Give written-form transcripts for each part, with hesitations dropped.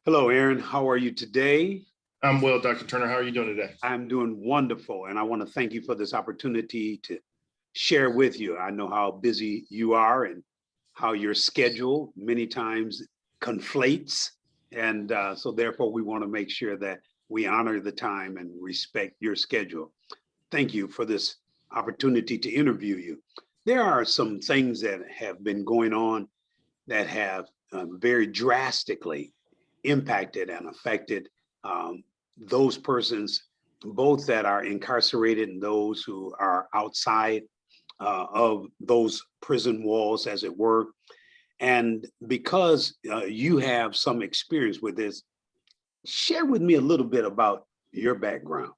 Hello, Aaron. How are you today? I'm well, Dr. Turner. How are you doing today? I'm doing wonderful, and I want to thank you for this opportunity to share with you. I know how busy you are and how your schedule many times conflates. And so, therefore, we want to make sure that we honor the time and respect your schedule. Thank you for this opportunity to interview you. There are some things that have been going on that have very drastically impacted and affected um, those persons, both that are incarcerated and those who are outside of those prison walls, as it were. And because you have some experience with this, share with me a little bit about your background.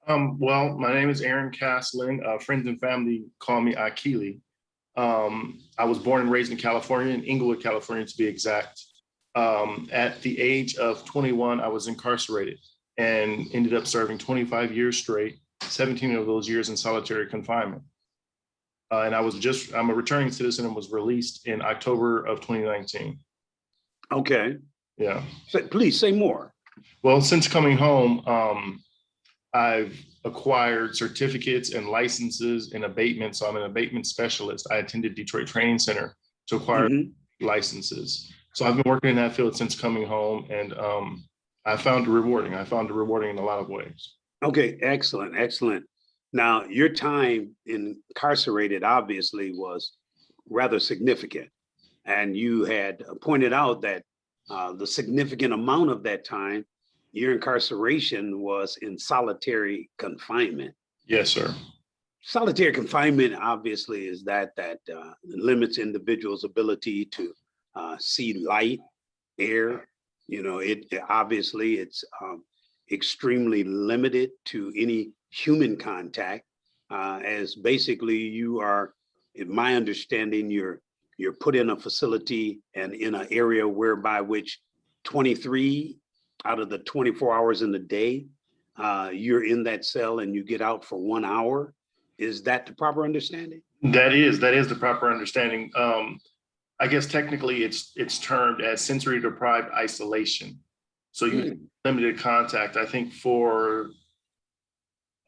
Well, my name is Aaron Castlin. Friends and family call me Akili. I was born and raised in California, in Inglewood, California, to be exact. At the age of 21, I was incarcerated and ended up serving 25 years straight, 17 of those years in solitary confinement. And I'm a returning citizen and was released in October of 2019. Okay. Yeah. So please say more. Well, since coming home, I've acquired certificates and licenses in abatement. So I'm an abatement specialist. I attended Detroit Training Center to acquire licenses. So I've been working in that field since coming home, and I found it rewarding. I found it rewarding in a lot of ways. Okay, excellent, excellent. Now, your time incarcerated obviously was rather significant. And you had pointed out that the significant amount of that time, your incarceration was in solitary confinement. Yes, sir. Solitary confinement obviously is that limits individuals' ability to see light, air. You know, it obviously it's extremely limited to any human contact, as basically you are, in my understanding, you're put in a facility and in an area whereby which 23 out of the 24 hours in the day, you're in that cell and you get out for 1 hour. Is that the proper understanding? That is the proper understanding. I guess technically it's termed as sensory deprived isolation. So you have limited contact. I think for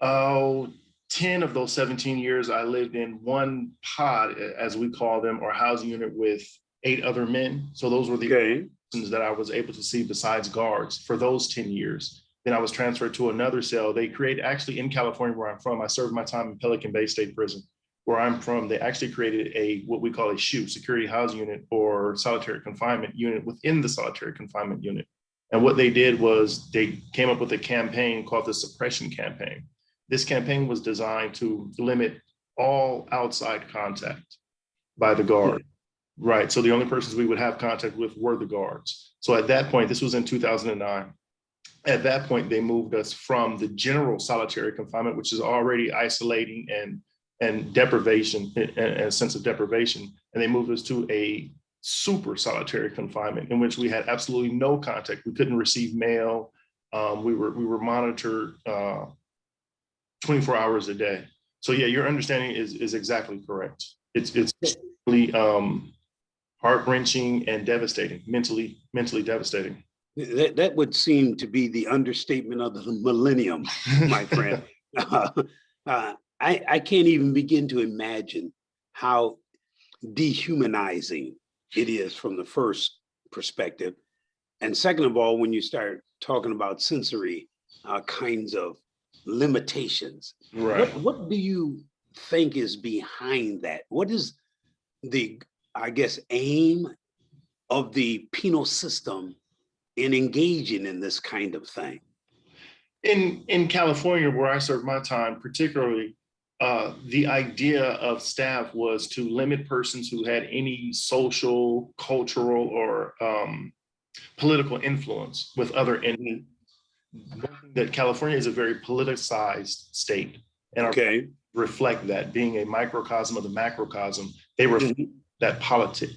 10 of those 17 years, I lived in one pod, as we call them, or housing unit with 8 other men. So those were the persons that I was able to see besides guards for those 10 years. Then I was transferred to another cell. They created, actually in California, where I'm from, I served my time in Pelican Bay State Prison. Where I'm from, they actually created what we call a SHU, security housing unit, or solitary confinement unit within the solitary confinement unit. And what they did was they came up with a campaign called the Suppression Campaign. This campaign was designed to limit all outside contact by the guard. Right. So the only persons we would have contact with were the guards. So at that point, this was in 2009. At that point, they moved us from the general solitary confinement, which is already isolating and deprivation, and a sense of deprivation. And they moved us to a super solitary confinement in which we had absolutely no contact. We couldn't receive mail. We were monitored 24 hours a day. So yeah, your understanding is exactly correct. It's really heart-wrenching and devastating, mentally devastating. That would seem to be the understatement of the millennium, my friend. I can't even begin to imagine how dehumanizing it is from the first perspective. And second of all, when you start talking about sensory kinds of limitations, Right. what do you think is behind that? What is the, I guess, aim of the penal system in engaging in this kind of thing? In California, where I served my time, particularly, the idea of staff was to limit persons who had any social, cultural, or political influence with other entities. That California is a very politicized state, and our reflect that, being a microcosm of the macrocosm, they reflect that politic.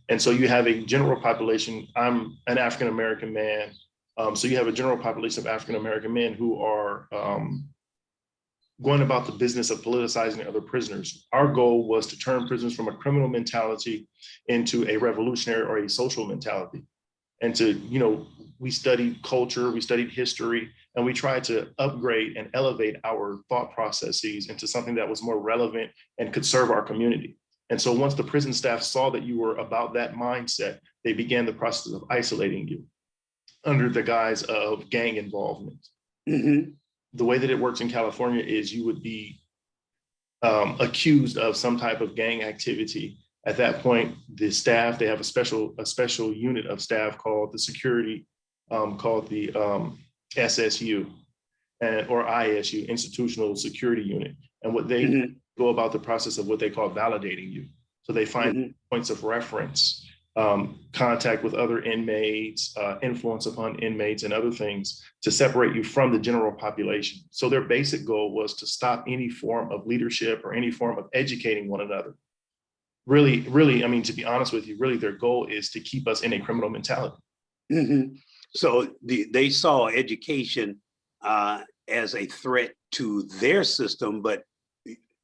And so you have a general population. I'm an African American man. So you have a general population of African American men who are going about the business of politicizing other prisoners. Our goal was to turn prisoners from a criminal mentality into a revolutionary or a social mentality, and to we studied culture, we studied history, and we tried to upgrade and elevate our thought processes into something that was more relevant and could serve our community. And so once the prison staff saw that you were about that mindset, they began the process of isolating you under the guise of gang involvement. Mm-hmm. The way that it works in California is you would be accused of some type of gang activity. At that point, the staff, they have a special unit of staff called the security, called the SSU or ISU, Institutional Security Unit. And what they go about the process of what they call validating you. So they find points of reference, contact with other inmates, influence upon inmates and other things to separate you from the general population. So their basic goal was to stop any form of leadership or any form of educating one another. Really, I mean, to be honest with you, really their goal is to keep us in a criminal mentality. Mm-hmm. So they saw education as a threat to their system, but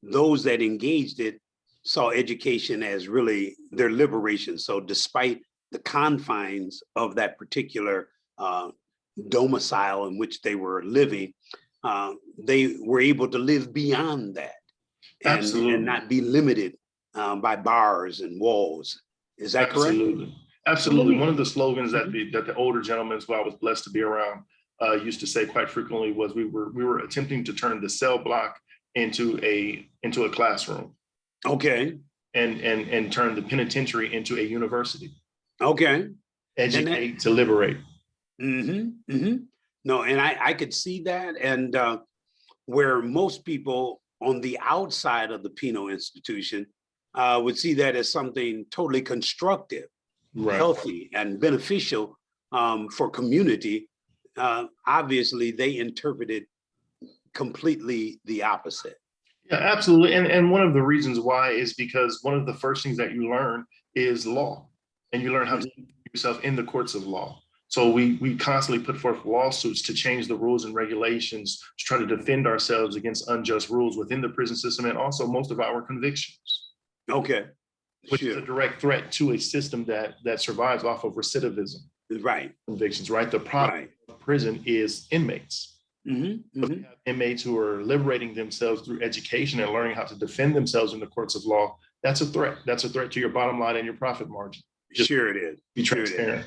those that engaged it saw education as really their liberation. So despite the confines of that particular domicile in which they were living, they were able to live beyond that and not be limited by bars and walls. Is that correct? Absolutely. One of the slogans that the older gentlemen who I was blessed to be around used to say quite frequently was we were attempting to turn the cell block into a classroom. Okay. And turn the penitentiary into a university. Okay. Educate to liberate. Mm-hmm. Mm-hmm. No, and I could see that. And where most people on the outside of the penal institution would see that as something totally constructive, healthy, and beneficial for community, obviously they interpreted completely the opposite. Yeah, absolutely. And one of the reasons why is because one of the first things that you learn is law, and you learn how to keep yourself in the courts of law. So we constantly put forth lawsuits to change the rules and regulations to try to defend ourselves against unjust rules within the prison system, and also most of our convictions. Okay. Which is a direct threat to a system that survives off of recidivism. Right. Convictions, right? The problem of prison is inmates. We have inmates who are liberating themselves through education and learning how to defend themselves in the courts of law. That's a threat. That's a threat to your bottom line and your profit margin. Sure it is. Be transparent.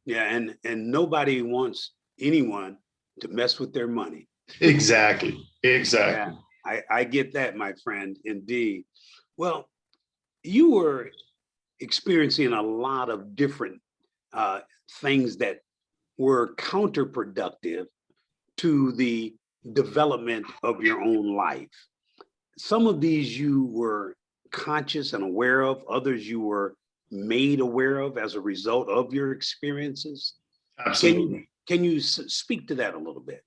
Yeah, and nobody wants anyone to mess with their money. Exactly. Yeah, I get that, my friend, indeed. Well, you were experiencing a lot of different things that were counterproductive to the development of your own life. Some of these you were conscious and aware of, others you were made aware of as a result of your experiences. Absolutely. Can you speak to that a little bit?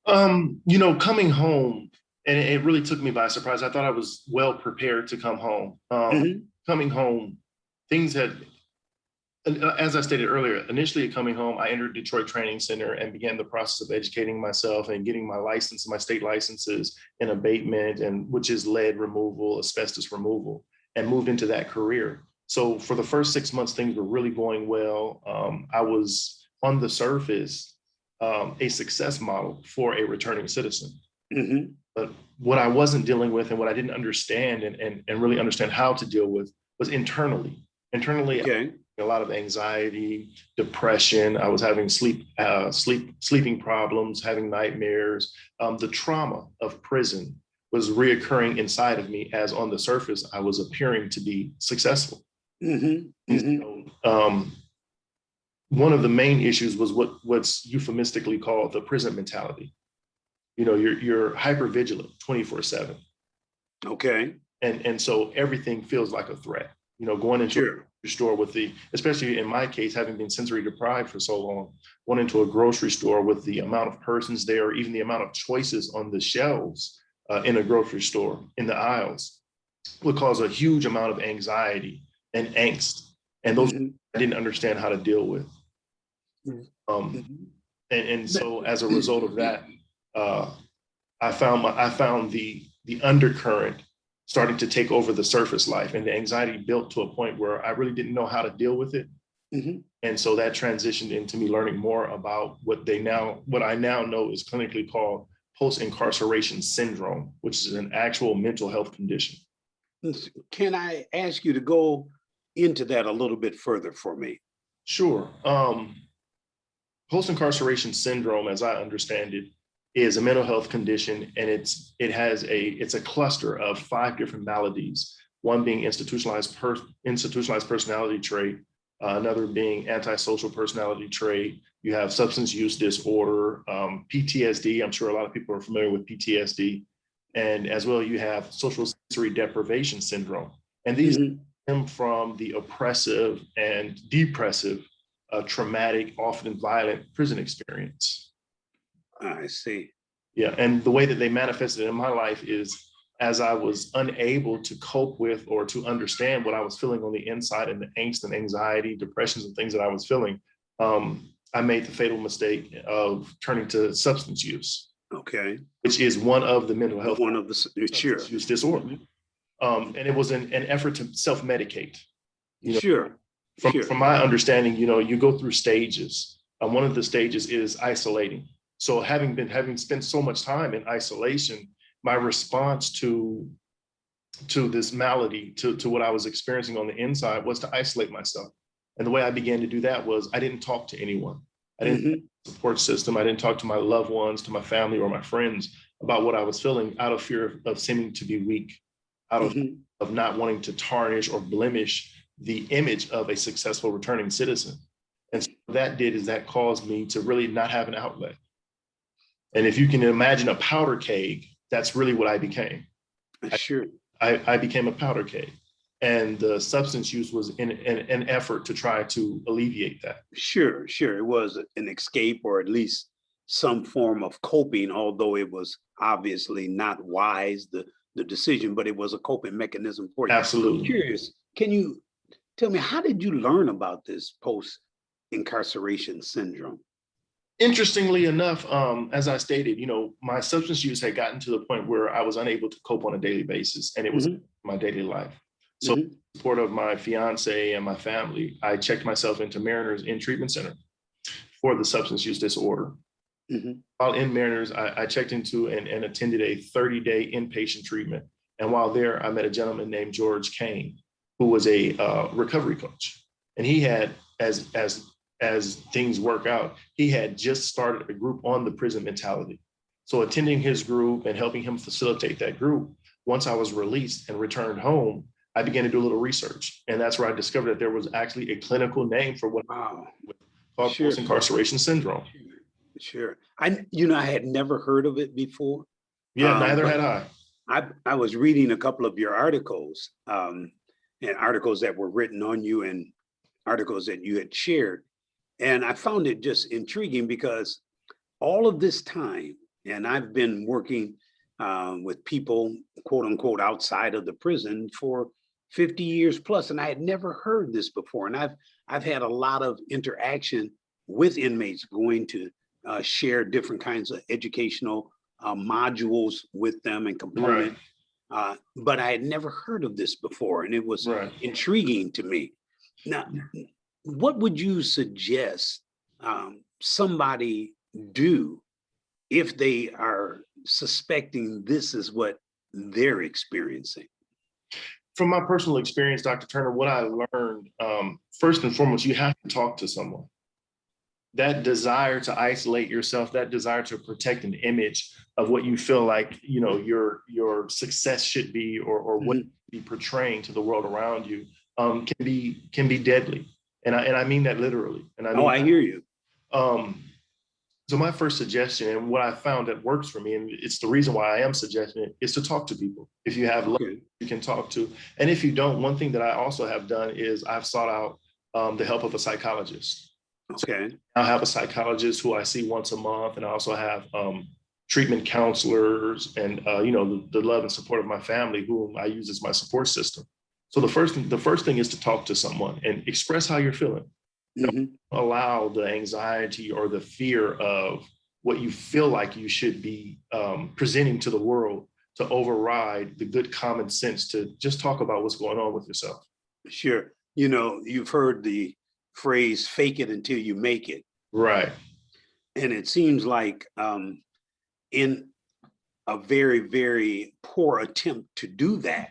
Coming home, and it really took me by surprise. I thought I was well prepared to come home. Coming home, things had, as I stated earlier, initially coming home, I entered Detroit Training Center and began the process of educating myself and getting my license, my state licenses in abatement, and which is lead removal, asbestos removal, and moved into that career. So for the first 6 months, things were really going well. I was on the surface a success model for a returning citizen. But what I wasn't dealing with and what I didn't understand and really understand how to deal with was internally. Okay. A lot of anxiety, depression. I was having sleeping problems, having nightmares. The trauma of prison was reoccurring inside of me, as on the surface, I was appearing to be successful. One of the main issues was what's euphemistically called the prison mentality. You're hyper vigilant 24/7. Okay. And so everything feels like a threat. Going into a store especially in my case, having been sensory deprived for so long, going into a grocery store with the amount of persons there, or even the amount of choices on the shelves in a grocery store, in the aisles, would cause a huge amount of anxiety and angst. And those I didn't understand how to deal with. And so as a result of that, I found the undercurrent starting to take over the surface life, and the anxiety built to a point where I really didn't know how to deal with it. Mhm. And so that transitioned into me learning more about what I now know is clinically called post-incarceration syndrome, which is an actual mental health condition. Can I ask you to go into that a little bit further for me? Sure. Post-incarceration syndrome, as I understand it, is a mental health condition, and it's a cluster of 5 different maladies. One being institutionalized personality trait, another being antisocial personality trait. You have substance use disorder, PTSD. I'm sure a lot of people are familiar with PTSD, and as well you have social sensory deprivation syndrome. And these stem from the oppressive and depressive, traumatic, often violent prison experience. I see. Yeah, and the way that they manifested in my life is as I was unable to cope with or to understand what I was feeling on the inside and the angst and anxiety, depressions and things that I was feeling, I made the fatal mistake of turning to substance use. Okay. Which is one of the mental health. One of the, sure. Use disorder. And it was an effort to self-medicate. Sure. From my understanding, you go through stages. One of the stages is isolating. So having spent so much time in isolation, my response to this malady, to what I was experiencing on the inside, was to isolate myself. And the way I began to do that was I didn't talk to anyone. I didn't have a support system. I didn't talk to my loved ones, to my family or my friends about what I was feeling, out of fear of seeming to be weak, out of not wanting to tarnish or blemish the image of a successful returning citizen. And so what that did is that caused me to really not have an outlet. And if you can imagine a powder keg, that's really what I became. Sure. I became a powder keg. And the substance use was in an effort to try to alleviate that. Sure. It was an escape, or at least some form of coping, although it was obviously not wise, the decision, but it was a coping mechanism for you. Absolutely. I'm curious, can you tell me, how did you learn about this post-incarceration syndrome? Interestingly enough, as I stated, my substance use had gotten to the point where I was unable to cope on a daily basis, and it was my daily life. So, with the support of my fiance and my family, I checked myself into Mariners in treatment center for the substance use disorder. While in Mariners, I checked into and attended a 30-day inpatient treatment. And while there, I met a gentleman named George Kane, who was a recovery coach. And he had, as things work out, he had just started a group on the prison mentality. So attending his group and helping him facilitate that group, once I was released and returned home, I began to do a little research. And that's where I discovered that there was actually a clinical name for what called post-incarceration syndrome. Sure. I had never heard of it before. Yeah, neither had I. I was reading a couple of your articles, and articles that were written on you and articles that you had shared. And I found it just intriguing because all of this time, and I've been working with people, quote unquote, outside of the prison for 50 years plus, and I had never heard this before. And I've had a lot of interaction with inmates going to share different kinds of educational modules with them and components. But I had never heard of this before, and it was intriguing to me. Now, what would you suggest somebody do if they are suspecting this is what they're experiencing? From my personal experience, Dr. Turner, what I learned, first and foremost, you have to talk to someone. That desire to isolate yourself, that desire to protect an image of what you feel like, your success should be, or what you be portraying to the world around you, can be deadly. And I mean that literally. And I hear you. So my first suggestion, and what I found that works for me, and it's the reason why I am suggesting it, is to talk to people. If you have love, you can talk to. And if you don't, one thing that I also have done is I've sought out the help of a psychologist. Okay. So I have a psychologist who I see once a month, and I also have treatment counselors and the love and support of my family, whom I use as my support system. So the first thing is to talk to someone and express how you're feeling. Don't allow the anxiety or the fear of what you feel like you should be presenting to the world to override the good common sense to just talk about what's going on with yourself. Sure. You've heard the phrase, fake it until you make it. Right. And it seems like in a very, very poor attempt to do that,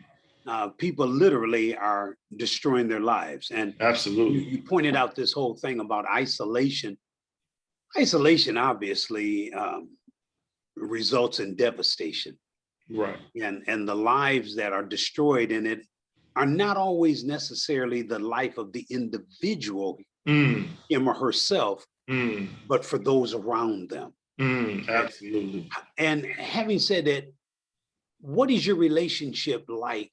people literally are destroying their lives. And Absolutely. you pointed out this whole thing about isolation. Isolation obviously results in devastation. Right. And the lives that are destroyed in it are not always necessarily the life of the individual, him or herself, but for those around them. Absolutely. And having said that, what is your relationship like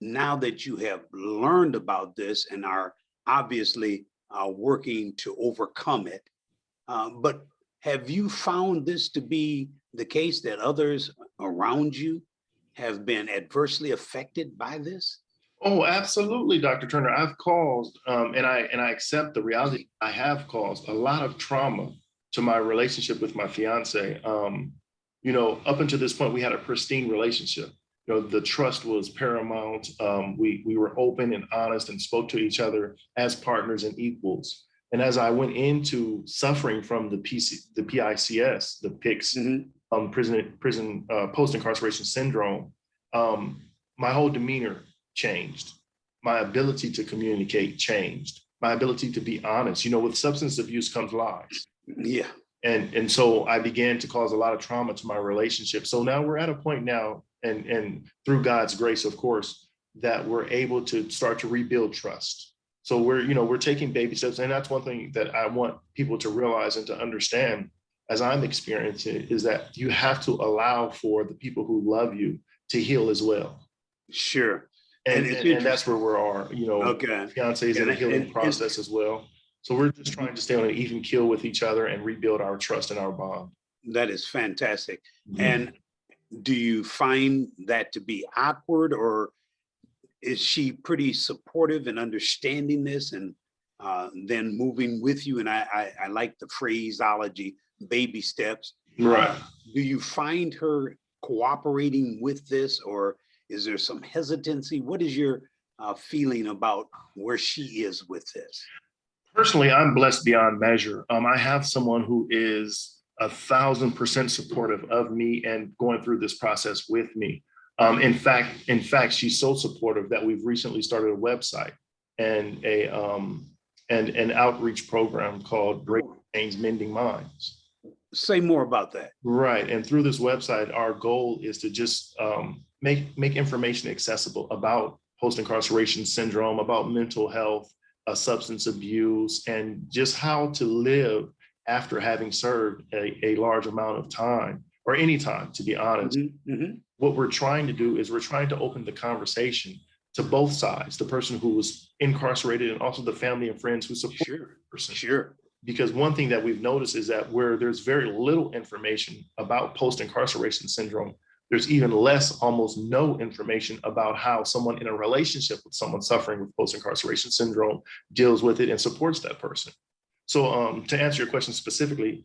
now that you have learned about this and are obviously working to overcome it? But have you found this to be the case that others around you have been adversely affected by this? Oh, absolutely, Dr. Turner. I've caused, and I accept the reality. I have caused a lot of trauma to my relationship with my fiance. Up until this point, we had a pristine relationship. The trust was paramount. We were open and honest and spoke to each other as partners and equals. And as I went into suffering from the PICS, the PICS, prison post-incarceration syndrome, my whole demeanor changed. My ability to communicate changed. My ability to be honest. With substance abuse comes lies. Yeah. And so I began to cause a lot of trauma to my relationship. So now we're at a point now, and through God's grace, of course, that we're able to start to rebuild trust. So we're taking baby steps. And that's one thing that I want people to realize and to understand as I'm experiencing is that you have to allow for the people who love you to heal as well. Sure. And that's where we are, Okay. Fiance is in a healing process as well. So we're just trying to stay on an even keel with each other and rebuild our trust and our bond. That is fantastic. And do you find that to be awkward, or is she pretty supportive and understanding this and then moving with you? And I like the phraseology, baby steps. Right. Do you find her cooperating with this, or is there some hesitancy? What is your feeling about where she is with this? Personally, I'm blessed beyond measure. I have someone who is 1,000% supportive of me and going through this process with me. In fact, she's so supportive that we've recently started a website and an outreach program called Breaking Chains, Mending Minds. Say more about that. Right, and through this website, our goal is to just make information accessible about post-incarceration syndrome, about mental health, substance abuse, and just how to live after having served a large amount of time, or any time, to be honest. What we're trying to do is we're trying to open the conversation to both sides, the person who was incarcerated and also the family and friends who support the person. Sure. Because one thing that we've noticed is that where there's very little information about post-incarceration syndrome, there's even less, almost no information about how someone in a relationship with someone suffering with post-incarceration syndrome deals with it and supports that person. So to answer your question specifically,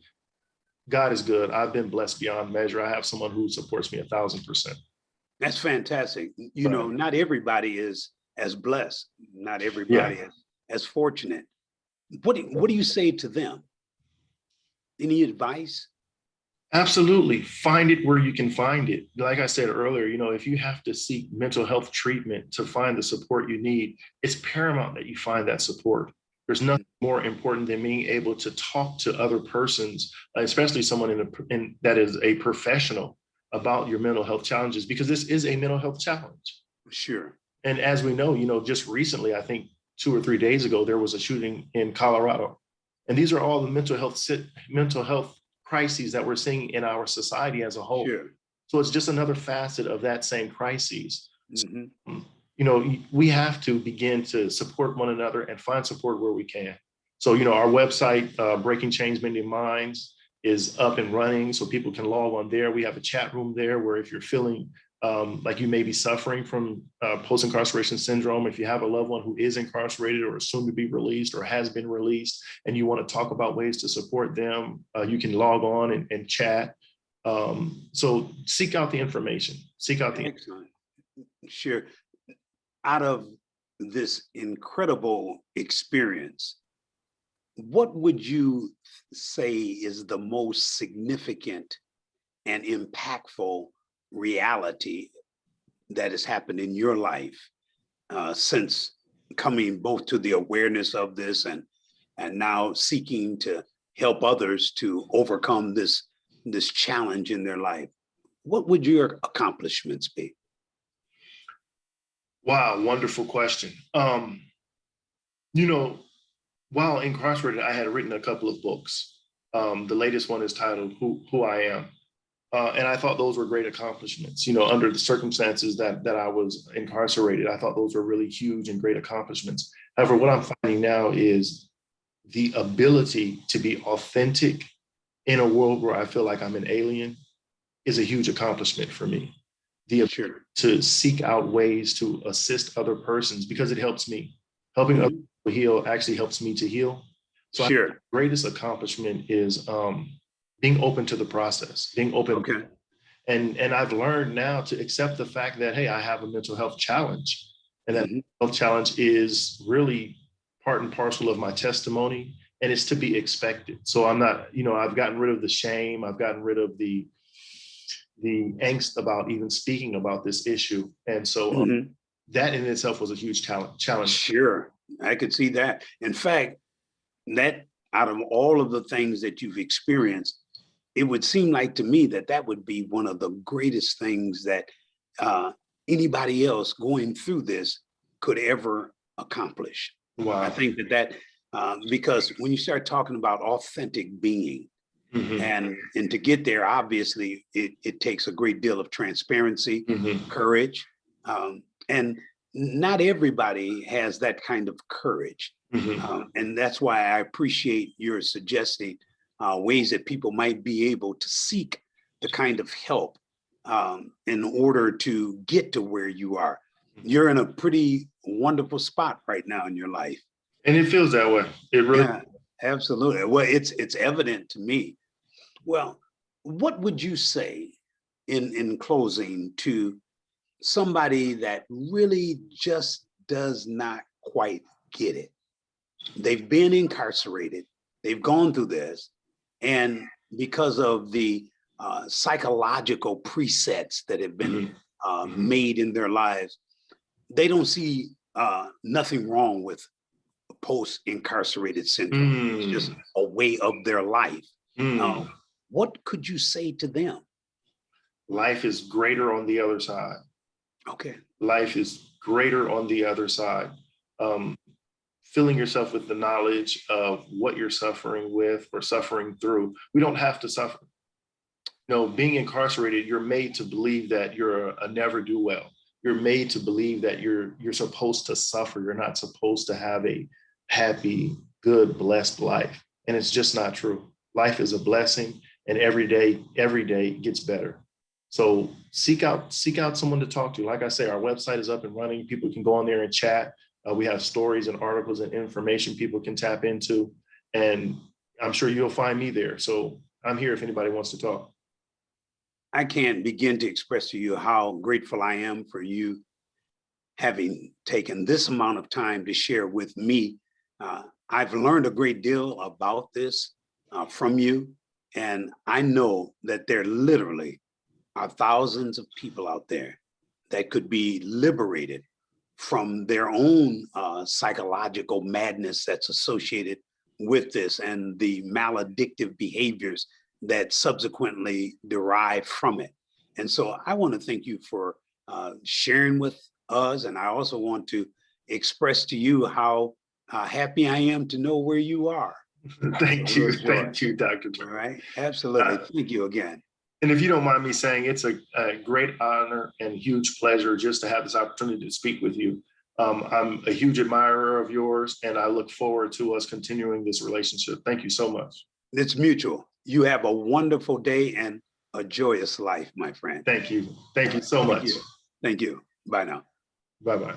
God is good. I've been blessed beyond measure. I have someone who supports me 1,000%. That's fantastic. Not everybody is as blessed. Not everybody is as fortunate. What do you say to them? Any advice? Absolutely. Find it where you can find it. Like I said earlier, if you have to seek mental health treatment to find the support you need, it's paramount that you find that support. There's nothing more important than being able to talk to other persons, especially someone that is a professional, about your mental health challenges, because this is a mental health challenge. Sure. And as we know, just recently, I think 2 or 3 days ago, there was a shooting in Colorado. And these are all the mental health crises that we're seeing in our society as a whole. Sure. So it's just another facet of that same crises. We have to begin to support one another and find support where we can. So, our website, Breaking Chains, Mending Minds, is up and running, so people can log on there. We have a chat room there where if you're feeling like you may be suffering from post-incarceration syndrome, if you have a loved one who is incarcerated or is soon to be released or has been released, and you want to talk about ways to support them, you can log on and chat. So seek out the information. Excellent. Sure. Out of this incredible experience, what would you say is the most significant and impactful reality that has happened in your life since coming both to the awareness of this and now seeking to help others to overcome this challenge in their life? What would your accomplishments be? Wow, wonderful question. While incarcerated, I had written a couple of books. The latest one is titled Who I Am. And I thought those were great accomplishments. Under the circumstances that I was incarcerated, I thought those were really huge and great accomplishments. However, what I'm finding now is the ability to be authentic in a world where I feel like I'm an alien is a huge accomplishment for me. The ability to seek out ways to assist other persons because it helps me. Helping other people heal actually helps me to heal. So the greatest accomplishment is being open to the process, being open. And I've learned now to accept the fact that, hey, I have a mental health challenge. And that health challenge is really part and parcel of my testimony. And it's to be expected. So I'm not, I've gotten rid of the shame. I've gotten rid of the angst about even speaking about this issue. And so that in itself was a huge challenge. Sure, I could see that. In fact, that out of all of the things that you've experienced, it would seem like to me that that would be one of the greatest things that anybody else going through this could ever accomplish. Wow. I think that because when you start talking about authentic being, and to get there, obviously, it takes a great deal of transparency, courage, and not everybody has that kind of courage. And that's why I appreciate your suggesting ways that people might be able to seek the kind of help in order to get to where you are. You're in a pretty wonderful spot right now in your life. And it feels that way. It really. Yeah, absolutely. Well, it's evident to me. Well, what would you say in closing to somebody that really just does not quite get it? They've been incarcerated, they've gone through this, and because of the psychological presets that have been made in their lives, they don't see nothing wrong with post-incarcerated syndrome. It's just a way of their life. What could you say to them? Life is greater on the other side. Okay. Life is greater on the other side. Filling yourself with the knowledge of what you're suffering with or suffering through. We don't have to suffer. Being incarcerated, you're made to believe that you're a never-do-well. You're made to believe that you're supposed to suffer. You're not supposed to have a happy, good, blessed life. And it's just not true. Life is a blessing, and every day gets better. So seek out someone to talk to. Like I say, our website is up and running. People can go on there and chat. We have stories and articles and information people can tap into. And I'm sure you'll find me there. So I'm here if anybody wants to talk. I can't begin to express to you how grateful I am for you having taken this amount of time to share with me. I've learned a great deal about this from you. And I know that there literally are thousands of people out there that could be liberated from their own psychological madness that's associated with this and the maladictive behaviors that subsequently derive from it. And so I want to thank you for sharing with us. And I also want to express to you how happy I am to know where you are. Thank you. Thank you, Dr. Turner. All right. Absolutely. Thank you again. And if you don't mind me saying, it's a great honor and huge pleasure just to have this opportunity to speak with you. I'm a huge admirer of yours, and I look forward to us continuing this relationship. Thank you so much. It's mutual. You have a wonderful day and a joyous life, my friend. Thank you. Thank you so much. Thank you. Bye now. Bye-bye.